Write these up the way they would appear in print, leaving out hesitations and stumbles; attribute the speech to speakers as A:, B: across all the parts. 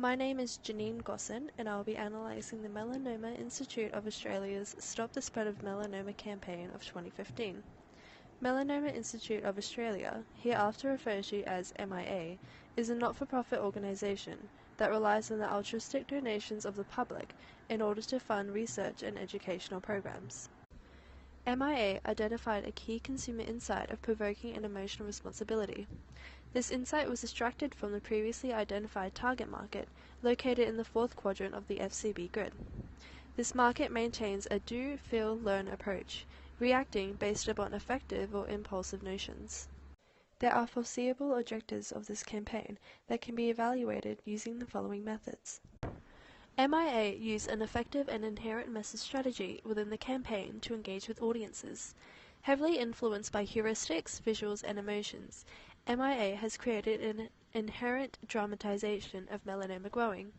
A: My name is Janine Gosson, and I will be analysing the Melanoma Institute of Australia's Stop the Spread of Melanoma campaign of 2015. Melanoma Institute of Australia, hereafter referred to as MIA, is a not-for-profit organisation that relies on the altruistic donations of the public in order to fund research and educational programs. MIA identified a key consumer insight of provoking an emotional responsibility. This insight was extracted from the previously identified target market located in the fourth quadrant of the FCB grid. This market maintains a do, feel, learn approach, reacting based upon affective or impulsive notions. There are foreseeable objectives of this campaign that can be evaluated using the following methods. MIA used an effective and inherent message strategy within the campaign to engage with audiences. Heavily influenced by heuristics, visuals, and emotions, MIA has created an inherent dramatization of melanoma growing.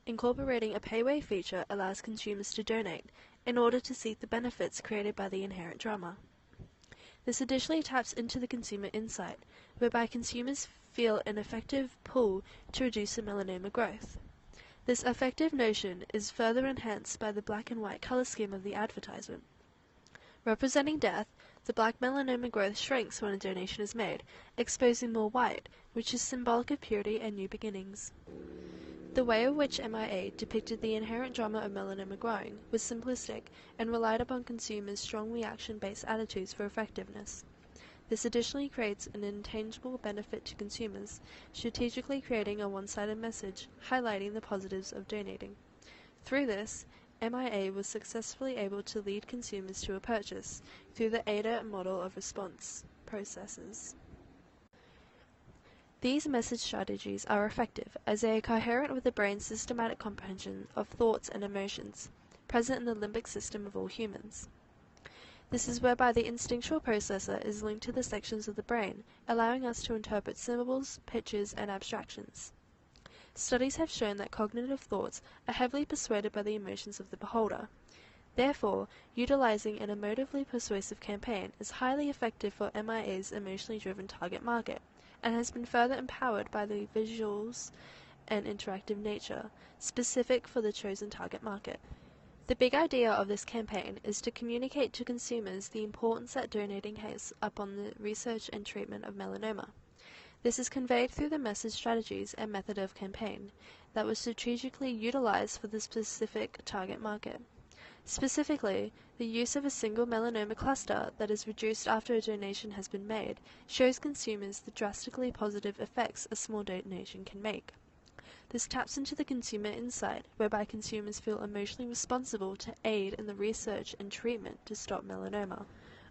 A: Incorporating a payway feature allows consumers to donate in order to seek the benefits created by the inherent drama. This additionally taps into the consumer insight, whereby consumers feel an effective pull to reduce the melanoma growth. This affective notion is further enhanced by the black and white color scheme of the advertisement. Representing death, the black melanoma growth shrinks when a donation is made, exposing more white, which is symbolic of purity and new beginnings. The way in which MIA depicted the inherent drama of melanoma growing was simplistic and relied upon consumers' strong reaction-based attitudes for effectiveness. This additionally creates an intangible benefit to consumers, strategically creating a one-sided message, highlighting the positives of donating. Through this, MIA was successfully able to lead consumers to a purchase through the AIDA model of response processes. These message strategies are effective as they are coherent with the brain's systematic comprehension of thoughts and emotions, present in the limbic system of all humans. This is whereby the instinctual processor is linked to the sections of the brain, allowing us to interpret symbols, pictures, and abstractions. Studies have shown that cognitive thoughts are heavily persuaded by the emotions of the beholder. Therefore, utilizing an emotively persuasive campaign is highly effective for MIA's emotionally driven target market, and has been further empowered by the visuals and interactive nature, specific for the chosen target market. The big idea of this campaign is to communicate to consumers the importance that donating has upon the research and treatment of melanoma. This is conveyed through the message strategies and method of campaign that was strategically utilized for the specific target market. Specifically, the use of a single melanoma cluster that is reduced after a donation has been made shows consumers the drastically positive effects a small donation can make. This taps into the consumer insight, whereby consumers feel emotionally responsible to aid in the research and treatment to stop melanoma.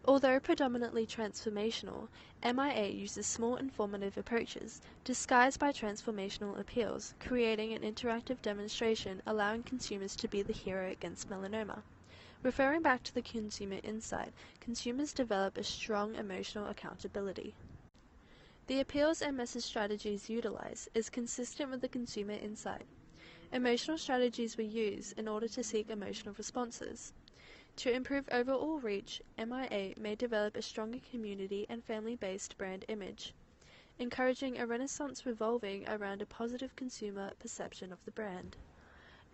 A: Although predominantly transformational, MIA uses small informative approaches, disguised by transformational appeals, creating an interactive demonstration allowing consumers to be the hero against melanoma. Referring back to the consumer insight, consumers develop a strong emotional accountability. The appeals and message strategies utilized is consistent with the consumer insight. Emotional strategies were used in order to seek emotional responses. To improve overall reach, MIA may develop a stronger community and family-based brand image, encouraging a renaissance revolving around a positive consumer perception of the brand.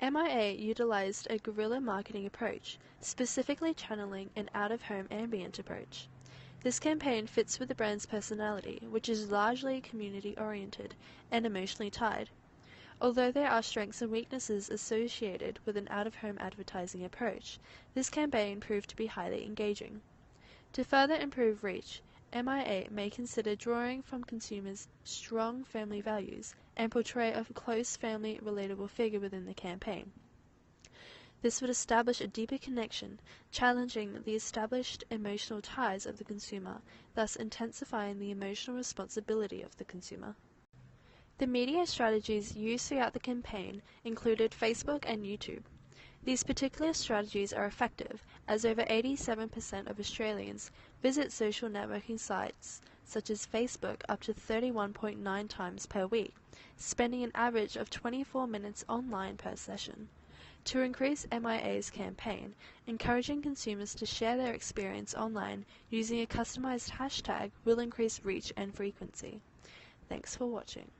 A: MIA utilized a guerrilla marketing approach, specifically channeling an out-of-home ambient approach. This campaign fits with the brand's personality, which is largely community-oriented and emotionally tied. Although there are strengths and weaknesses associated with an out-of-home advertising approach, this campaign proved to be highly engaging. To further improve reach, MIA may consider drawing from consumers' strong family values and portray a close family relatable figure within the campaign. This would establish a deeper connection, challenging the established emotional ties of the consumer, thus intensifying the emotional responsibility of the consumer. The media strategies used throughout the campaign included Facebook and YouTube. These particular strategies are effective, as over 87% of Australians visit social networking sites such as Facebook up to 31.9 times per week, spending an average of 24 minutes online per session. To increase MIA's campaign, encouraging consumers to share their experience online using a customized hashtag will increase reach and frequency. Thanks for watching.